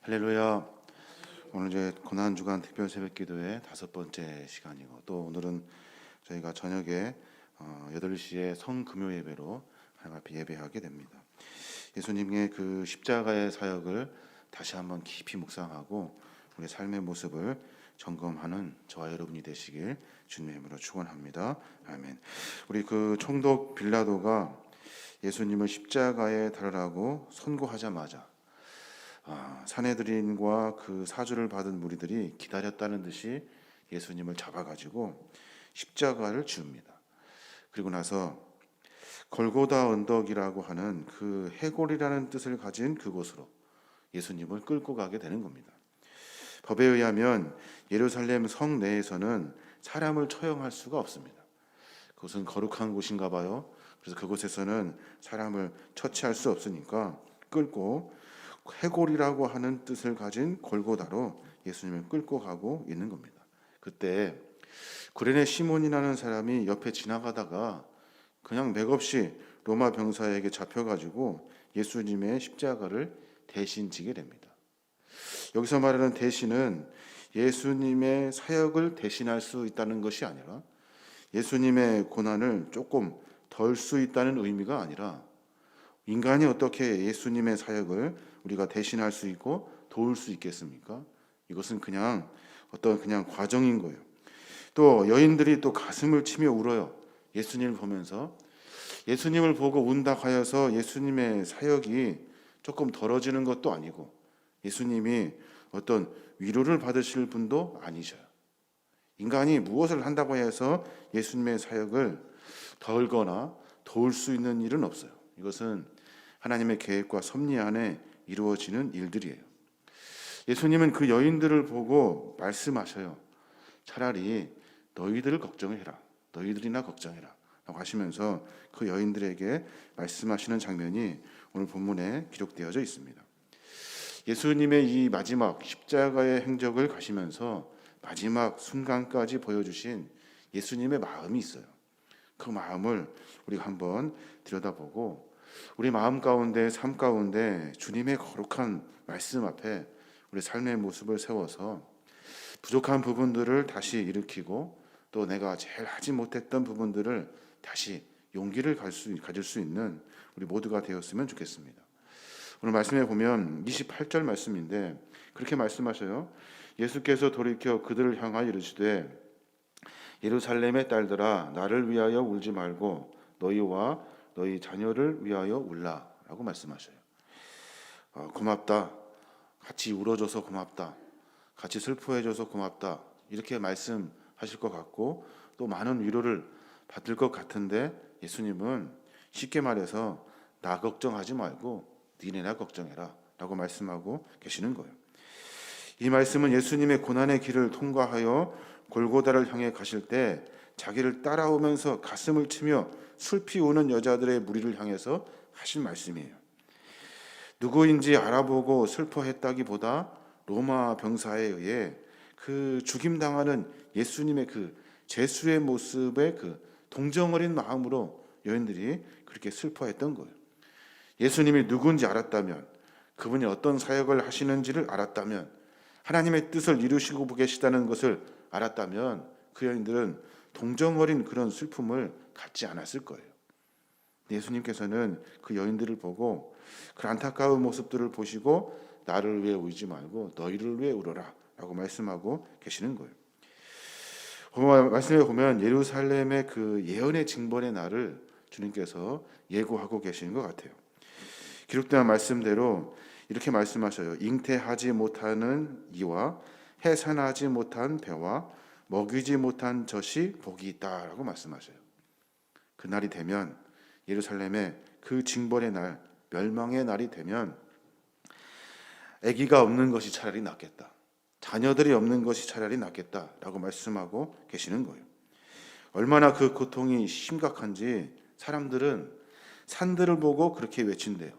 할렐루야. 오늘 이제 고난주간 특별 새벽기도의 5번째 시간이고, 또 오늘은 저희가 저녁에 8시에 성금요 예배로 하나님 앞에 예배하게 됩니다. 예수님의 그 십자가의 사역을 다시 한번 깊이 묵상하고 우리 삶의 모습을 점검하는 저와 여러분이 되시길 주님의 이름으로 축원합니다. 아멘. 우리 그 총독 빌라도가 예수님을 십자가에 달으라고 선고하자마자 산헤드린과 그 사주를 받은 무리들이 기다렸다는 듯이 예수님을 잡아가지고 십자가를 지웁니다. 그리고 나서 골고다 언덕이라고 하는 그 해골이라는 뜻을 가진 그곳으로 예수님을 끌고 가게 되는 겁니다. 법에 의하면 예루살렘 성 내에서는 사람을 처형할 수가 없습니다. 그것은 거룩한 곳인가 봐요. 그래서 그곳에서는 사람을 처치할 수 없으니까 끌고 해골이라고 하는 뜻을 가진 골고다로 예수님을 끌고 가고 있는 겁니다. 그때 구레네 시몬이라는 사람이 옆에 지나가다가 그냥 맥없이 로마 병사에게 잡혀가지고 예수님의 십자가를 대신 지게 됩니다. 여기서 말하는 대신은 예수님의 사역을 대신할 수 있다는 것이 아니라 예수님의 고난을 조금 덜 수 있다는 의미가 아니라 인간이 어떻게 예수님의 사역을 우리가 대신할 수 있고 도울 수 있겠습니까? 이것은 그냥 과정인 거예요. 또 여인들이 또 가슴을 치며 울어요. 예수님을 보면서. 예수님을 보고 운다 하여서 예수님의 사역이 조금 덜어지는 것도 아니고 예수님이 어떤 위로를 받으실 분도 아니셔요. 인간이 무엇을 한다고 해서 예수님의 사역을 덜거나 도울 수 있는 일은 없어요. 이것은 하나님의 계획과 섭리 안에 이루어지는 일들이에요. 예수님은 그 여인들을 보고 말씀하셔요. 차라리 너희들을 걱정해라. 너희들이나 걱정해라. 라고 하시면서 그 여인들에게 말씀하시는 장면이 오늘 본문에 기록되어져 있습니다. 예수님의 이 마지막 십자가의 행적을 가시면서 마지막 순간까지 보여주신 예수님의 마음이 있어요. 그 마음을 우리가 한번 들여다보고 우리 마음 가운데, 삶 가운데 주님의 거룩한 말씀 앞에 우리 삶의 모습을 세워서 부족한 부분들을 다시 일으키고 또 내가 제일 하지 못했던 부분들을 다시 용기를 가질 수 있는 우리 모두가 되었으면 좋겠습니다. 오늘 말씀에 보면 28절 말씀인데 그렇게 말씀하셔요. 예수께서 돌이켜 그들을 향하여 이르시되 예루살렘의 딸들아 나를 위하여 울지 말고 너희와 너희 자녀를 위하여 울라 라고 말씀하셔요. 고맙다. 같이 울어줘서 고맙다. 같이 슬퍼해줘서 고맙다. 이렇게 말씀하실 것 같고 또 많은 위로를 받을 것 같은데 예수님은 쉽게 말해서 나 걱정하지 말고 니네나 걱정해라 라고 말씀하고 계시는 거예요. 이 말씀은 예수님의 고난의 길을 통과하여 골고다를 향해 가실 때 자기를 따라오면서 가슴을 치며 슬피 우는 여자들의 무리를 향해서 하신 말씀이에요. 누구인지 알아보고 슬퍼했다기보다 로마 병사에 의해 그 죽임당하는 예수님의 그 제수의 모습에 그 동정 어린 마음으로 여인들이 그렇게 슬퍼했던 거예요. 예수님이 누구인지 알았다면, 그분이 어떤 사역을 하시는지를 알았다면, 하나님의 뜻을 이루시고 계시다는 것을 알았다면 그 여인들은 동정 어린 그런 슬픔을 갖지 않았을 거예요. 예수님께서는 그 여인들을 보고 그 안타까운 모습들을 보시고 나를 위해 울지 말고 너희를 위해 울어라 라고 말씀하고 계시는 거예요. 말씀에 보면 예루살렘의 그 예언의 징벌의 날을 주님께서 예고하고 계시는 것 같아요. 기록된 말씀대로 이렇게 말씀하셔요. 잉태하지 못하는 이와 해산하지 못한 배와 먹이지 못한 젖이 복이 있다라고 말씀하셔요. 그날이 되면 예루살렘의 그 징벌의 날, 멸망의 날이 되면 아기가 없는 것이 차라리 낫겠다. 자녀들이 없는 것이 차라리 낫겠다라고 말씀하고 계시는 거예요. 얼마나 그 고통이 심각한지 사람들은 산들을 보고 그렇게 외친대요.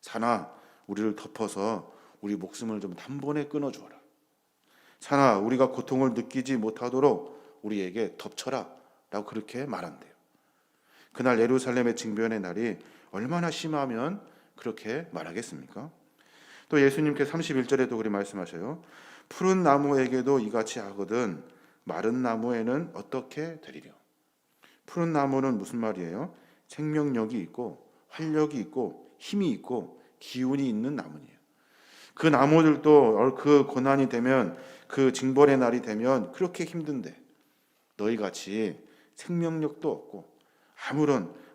산아, 우리를 덮어서 우리 목숨을 좀 단번에 끊어주어라. 산아, 우리가 고통을 느끼지 못하도록 우리에게 덮쳐라 라고 그렇게 말한대요. 그날 예루살렘의 징변의 날이 얼마나 심하면 그렇게 말하겠습니까? 또 예수님께 31절에도 그리 말씀하셔요. 푸른 나무에게도 이같이 하거든 마른 나무에는 어떻게 되리려. 푸른 나무는 무슨 말이에요? 생명력이 있고 활력이 있고 힘이 있고 기운이 있는 나무예요. 그 나무들도 그 고난이 되면, 그 징벌의 날이 되면 그렇게 힘든데 너희같이 생명력도 없고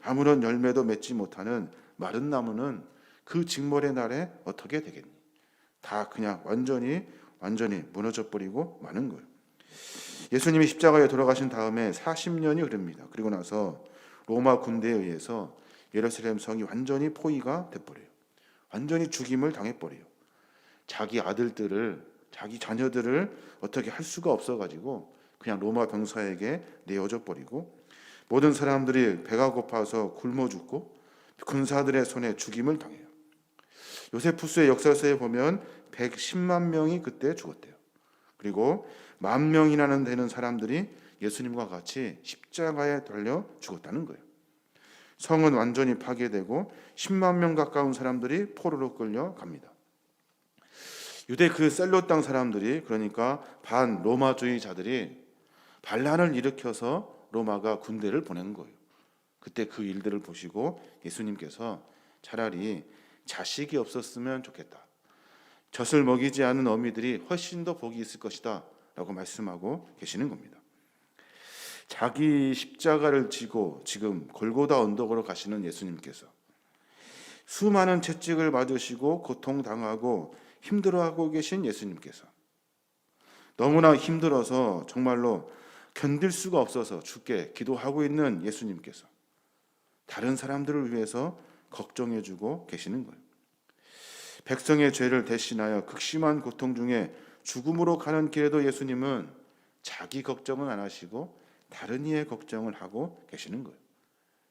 아무런 열매도 맺지 못하는 마른 나무는 그 징벌의 날에 어떻게 되겠니? 다 그냥 완전히 무너져 버리고 마는 거예요. 예수님이 십자가에 돌아가신 다음에 40년이 흐릅니다. 그리고 나서 로마 군대에 의해서 예루살렘 성이 완전히 포위가 돼버려요. 완전히 죽임을 당해버려요. 자기 아들들을, 자기 자녀들을 어떻게 할 수가 없어가지고 그냥 로마 병사에게 내어져 버리고, 모든 사람들이 배가 고파서 굶어 죽고 군사들의 손에 죽임을 당해요. 요세푸스의 역사서에 보면 110만 명이 그때 죽었대요. 그리고 10,000명이나 되는 사람들이 예수님과 같이 십자가에 달려 죽었다는 거예요. 성은 완전히 파괴되고 10만 명 가까운 사람들이 포로로 끌려갑니다. 유대 그 셀로 땅 사람들이, 그러니까 반 로마주의자들이 반란을 일으켜서 로마가 군대를 보낸 거예요. 그때 그 일들을 보시고 예수님께서 차라리 자식이 없었으면 좋겠다. 젖을 먹이지 않은 어미들이 훨씬 더 복이 있을 것이다 라고 말씀하고 계시는 겁니다. 자기 십자가를 지고 지금 골고다 언덕으로 가시는 예수님께서 수많은 채찍을 맞으시고 고통당하고 힘들어하고 계신 예수님께서 너무나 힘들어서 정말로 견딜 수가 없어서 죽게 기도하고 있는 예수님께서 다른 사람들을 위해서 걱정해주고 계시는 거예요. 백성의 죄를 대신하여 극심한 고통 중에 죽음으로 가는 길에도 예수님은 자기 걱정은 안 하시고 다른 이의 걱정을 하고 계시는 거예요.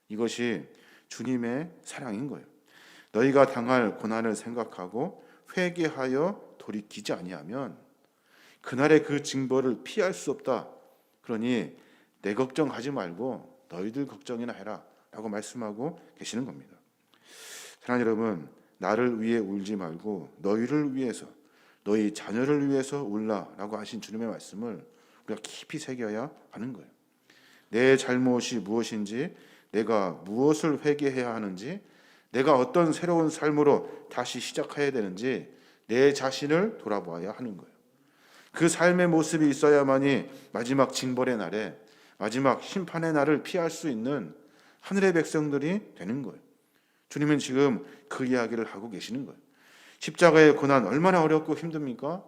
이것이 주님의 사랑인 거예요. 너희가 당할 고난을 생각하고 회개하여 돌이키지 아니하면 그날의 그 징벌을 피할 수 없다. 그러니 내 걱정하지 말고 너희들 걱정이나 해라 라고 말씀하고 계시는 겁니다. 사랑하는 여러분, 나를 위해 울지 말고 너희를 위해서, 너희 자녀를 위해서 울라라고 하신 주님의 말씀을 우리가 깊이 새겨야 하는 거예요. 내 잘못이 무엇인지, 내가 무엇을 회개해야 하는지, 내가 어떤 새로운 삶으로 다시 시작해야 되는지 내 자신을 돌아보아야 하는 거예요. 그 삶의 모습이 있어야만이 마지막 징벌의 날에, 마지막 심판의 날을 피할 수 있는 하늘의 백성들이 되는 거예요. 주님은 지금 그 이야기를 하고 계시는 거예요. 십자가의 고난 얼마나 어렵고 힘듭니까?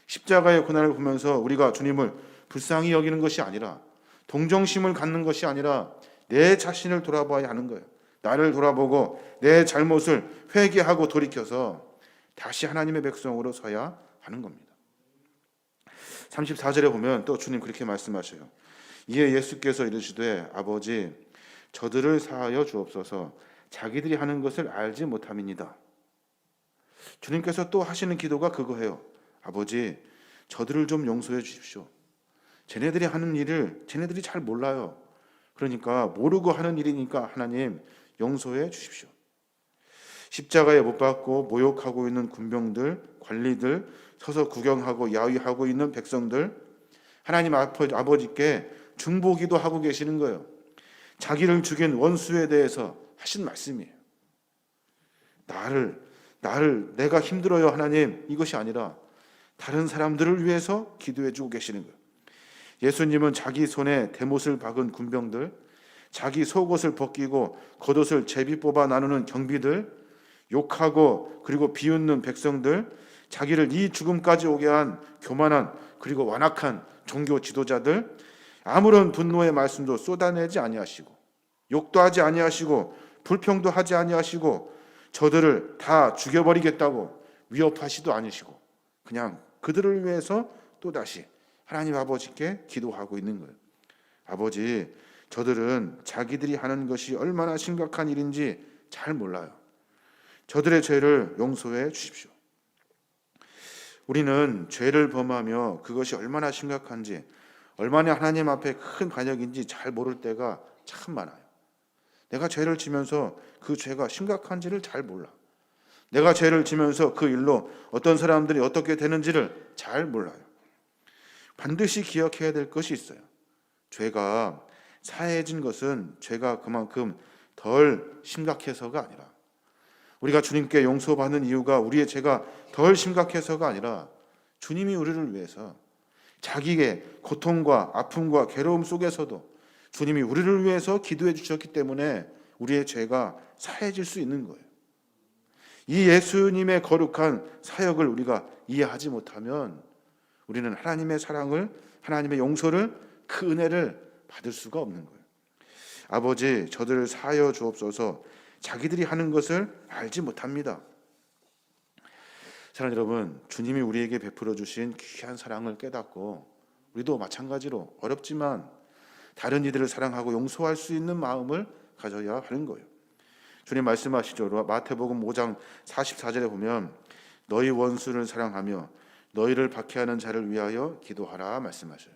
십자가의 고난을 보면서 우리가 주님을 불쌍히 여기는 것이 아니라, 동정심을 갖는 것이 아니라 내 자신을 돌아봐야 하는 거예요. 나를 돌아보고 내 잘못을 회개하고 돌이켜서 다시 하나님의 백성으로 서야 하는 겁니다. 34절에 보면 또 주님 그렇게 말씀하셔요. 이에 예수께서 이르시되 아버지 저들을 사하여 주옵소서 자기들이 하는 것을 알지 못함이니이다. 주님께서 또 하시는 기도가 그거예요. 아버지 저들을 좀 용서해 주십시오. 쟤네들이 하는 일을 쟤네들이 잘 몰라요. 그러니까 모르고 하는 일이니까 하나님 용서해 주십시오. 십자가에 못 박고 모욕하고 있는 군병들, 관리들, 서서 구경하고 야위하고 있는 백성들, 하나님 아버지께 중보기도 하고 계시는 거예요. 자기를 죽인 원수에 대해서 하신 말씀이에요. 내가 힘들어요 하나님, 이것이 아니라 다른 사람들을 위해서 기도해주고 계시는 거예요. 예수님은 자기 손에 대못을 박은 군병들, 자기 속옷을 벗기고 겉옷을 제비 뽑아 나누는 경비들, 욕하고 그리고 비웃는 백성들, 자기를 이 죽음까지 오게 한 교만한 그리고 완악한 종교 지도자들, 아무런 분노의 말씀도 쏟아내지 아니하시고 욕도 하지 아니하시고 불평도 하지 아니하시고 저들을 다 죽여버리겠다고 위협하시도 않으시고 그냥 그들을 위해서 또다시 하나님 아버지께 기도하고 있는 거예요. 아버지, 저들은 자기들이 하는 것이 얼마나 심각한 일인지 잘 몰라요. 저들의 죄를 용서해 주십시오. 우리는 죄를 범하며 그것이 얼마나 심각한지, 얼마나 하나님 앞에 큰 반역인지 잘 모를 때가 참 많아요. 내가 죄를 지면서 그 죄가 심각한지를 잘 몰라. 내가 죄를 지면서 그 일로 어떤 사람들이 어떻게 되는지를 잘 몰라요. 반드시 기억해야 될 것이 있어요. 죄가 사해진 것은 죄가 그만큼 덜 심각해서가 아니라, 우리가 주님께 용서받는 이유가 우리의 죄가 덜 심각해서가 아니라, 주님이 우리를 위해서 자기의 고통과 아픔과 괴로움 속에서도 주님이 우리를 위해서 기도해 주셨기 때문에 우리의 죄가 사해질 수 있는 거예요. 이 예수님의 거룩한 사역을 우리가 이해하지 못하면 우리는 하나님의 사랑을, 하나님의 용서를, 그 은혜를 받을 수가 없는 거예요. 아버지, 저들을 사하여 주옵소서. 자기들이 하는 것을 알지 못합니다. 사랑하는 여러분, 주님이 우리에게 베풀어 주신 귀한 사랑을 깨닫고 우리도 마찬가지로 어렵지만 다른 이들을 사랑하고 용서할 수 있는 마음을 가져야 하는 거예요. 주님 말씀하시죠. 마태복음 5장 44절에 보면 너희 원수를 사랑하며 너희를 박해하는 자를 위하여 기도하라 말씀하셔요.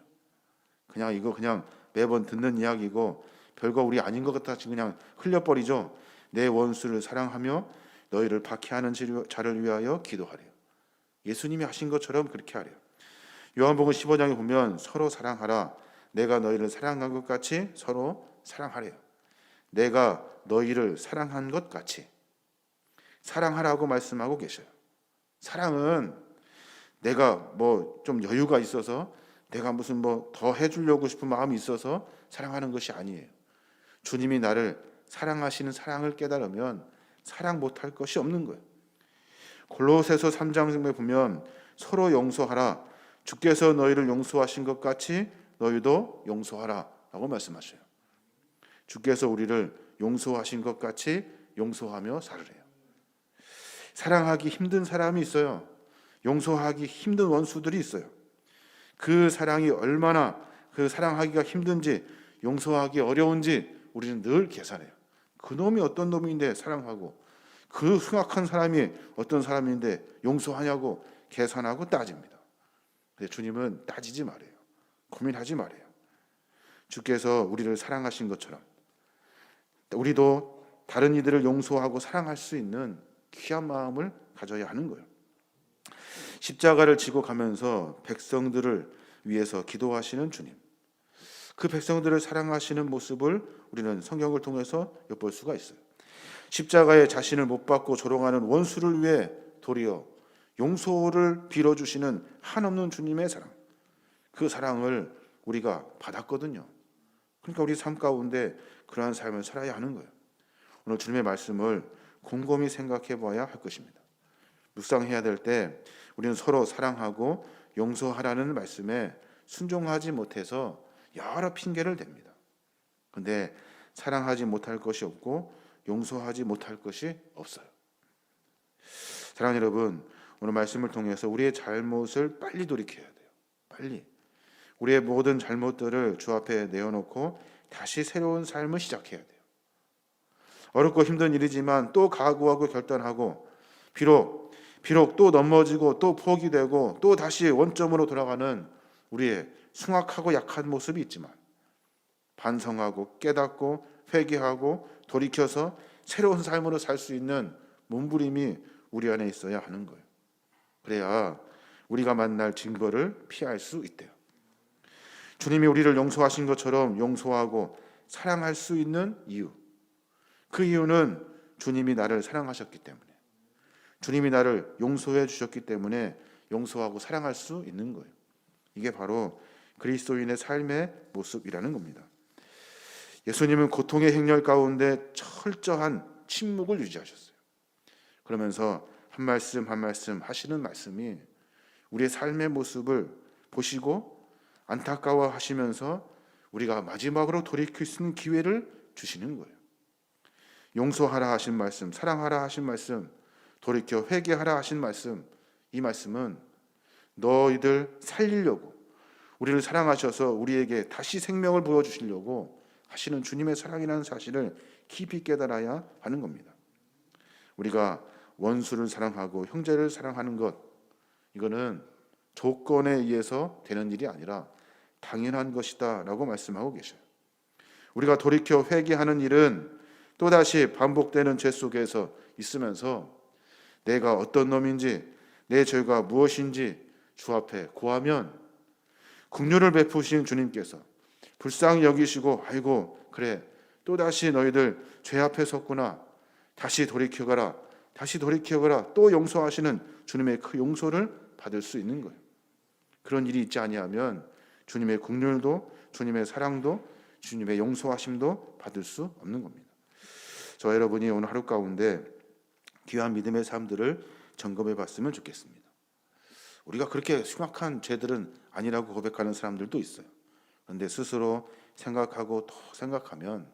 이거 그냥 매번 듣는 이야기고 별거 우리 아닌 것 같아서 그냥 흘려버리죠. 내 원수를 사랑하며 너희를 박해하는 자를 위하여 기도하래요. 예수님이 하신 것처럼 그렇게 하래요. 요한복음 15장에 보면 서로 사랑하라. 내가 너희를 사랑한 것 같이 서로 사랑하래요. 내가 너희를 사랑한 것 같이 사랑하라고 말씀하고 계셔요. 사랑은 내가 뭐 좀 여유가 있어서 내가 무슨 뭐 더 해주려고 싶은 마음이 있어서 사랑하는 것이 아니에요. 주님이 나를 사랑하시는 사랑을 깨달으면 사랑 못할 것이 없는 거예요. 골로새서 3장에 보면 서로 용서하라. 주께서 너희를 용서하신 것 같이 너희도 용서하라 라고 말씀하셔요. 주께서 우리를 용서하신 것 같이 용서하며 살으래요. 사랑하기 힘든 사람이 있어요. 용서하기 힘든 원수들이 있어요. 그 사랑이 얼마나 그 사랑하기가 힘든지, 용서하기 어려운지 우리는 늘 계산해요. 그 놈이 어떤 놈인데 사랑하고, 그 흉악한 사람이 어떤 사람인데 용서하냐고 계산하고 따집니다. 근데 주님은 따지지 말아요. 고민하지 말아요. 주께서 우리를 사랑하신 것처럼 우리도 다른 이들을 용서하고 사랑할 수 있는 귀한 마음을 가져야 하는 거예요. 십자가를 지고 가면서 백성들을 위해서 기도하시는 주님, 그 백성들을 사랑하시는 모습을 우리는 성경을 통해서 엿볼 수가 있어요. 십자가에 자신을 못 박고 조롱하는 원수를 위해 도리어 용서를 빌어주시는 한없는 주님의 사랑, 그 사랑을 우리가 받았거든요. 그러니까 우리 삶 가운데 그러한 삶을 살아야 하는 거예요. 오늘 주님의 말씀을 곰곰이 생각해 봐야 할 것입니다. 묵상해야 될 때 우리는 서로 사랑하고 용서하라는 말씀에 순종하지 못해서 여러 핑계를 댑니다. 그런데 사랑하지 못할 것이 없고 용서하지 못할 것이 없어요. 사랑하는 여러분, 오늘 말씀을 통해서 우리의 잘못을 빨리 돌이켜야 돼요. 빨리 우리의 모든 잘못들을 주 앞에 내어놓고 다시 새로운 삶을 시작해야 돼요. 어렵고 힘든 일이지만 또 각오하고 결단하고, 비록 또 넘어지고 또 포기되고 또 다시 원점으로 돌아가는 우리의 숭악하고 약한 모습이 있지만 반성하고 깨닫고 회개하고 돌이켜서 새로운 삶으로 살 수 있는 몸부림이 우리 안에 있어야 하는 거예요. 그래야 우리가 만날 징벌을 피할 수 있대요. 주님이 우리를 용서하신 것처럼 용서하고 사랑할 수 있는 이유, 그 이유는 주님이 나를 사랑하셨기 때문에, 주님이 나를 용서해 주셨기 때문에 용서하고 사랑할 수 있는 거예요. 이게 바로 그리스도인의 삶의 모습이라는 겁니다. 예수님은 고통의 행렬 가운데 철저한 침묵을 유지하셨어요. 그러면서 한 말씀 한 말씀 하시는 말씀이 우리의 삶의 모습을 보시고 안타까워하시면서 우리가 마지막으로 돌이킬 수 있는 기회를 주시는 거예요. 용서하라 하신 말씀, 사랑하라 하신 말씀, 돌이켜 회개하라 하신 말씀, 이 말씀은 너희들 살리려고, 우리를 사랑하셔서 우리에게 다시 생명을 부어주시려고 하시는 주님의 사랑이라는 사실을 깊이 깨달아야 하는 겁니다. 우리가 원수를 사랑하고 형제를 사랑하는 것, 이거는 조건에 의해서 되는 일이 아니라 당연한 것이다 라고 말씀하고 계셔요. 우리가 돌이켜 회개하는 일은 또다시 반복되는 죄 속에서 있으면서 내가 어떤 놈인지, 내 죄가 무엇인지 주 앞에 고하면 긍휼을 베푸신 주님께서 불쌍히 여기시고, 아이고 그래 또다시 너희들 죄 앞에 섰구나, 다시 돌이켜가라, 다시 돌이켜가라, 또 용서하시는 주님의 그 용서를 받을 수 있는 거예요. 그런 일이 있지 아니하면 주님의 긍휼도, 주님의 사랑도, 주님의 용서하심도 받을 수 없는 겁니다. 저와 여러분이 오늘 하루 가운데 귀한 믿음의 삶들을 점검해 봤으면 좋겠습니다. 우리가 그렇게 흉악한 죄들은 아니라고 고백하는 사람들도 있어요. 그런데 스스로 생각하고 또 생각하면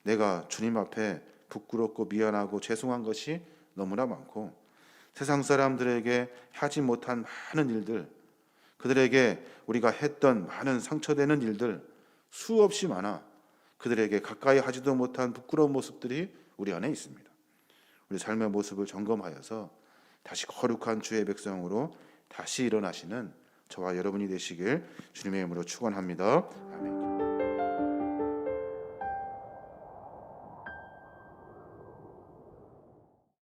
내가 주님 앞에 부끄럽고 미안하고 죄송한 것이 너무나 많고, 세상 사람들에게 하지 못한 많은 일들, 그들에게 우리가 했던 많은 상처되는 일들 수없이 많아 그들에게 가까이 하지도 못한 부끄러운 모습들이 우리 안에 있습니다. 우리 삶의 모습을 점검하여서 다시 거룩한 주의 백성으로 다시 일어나시는 저와 여러분이 되시길 주님의 이름으로 축원합니다. 아멘.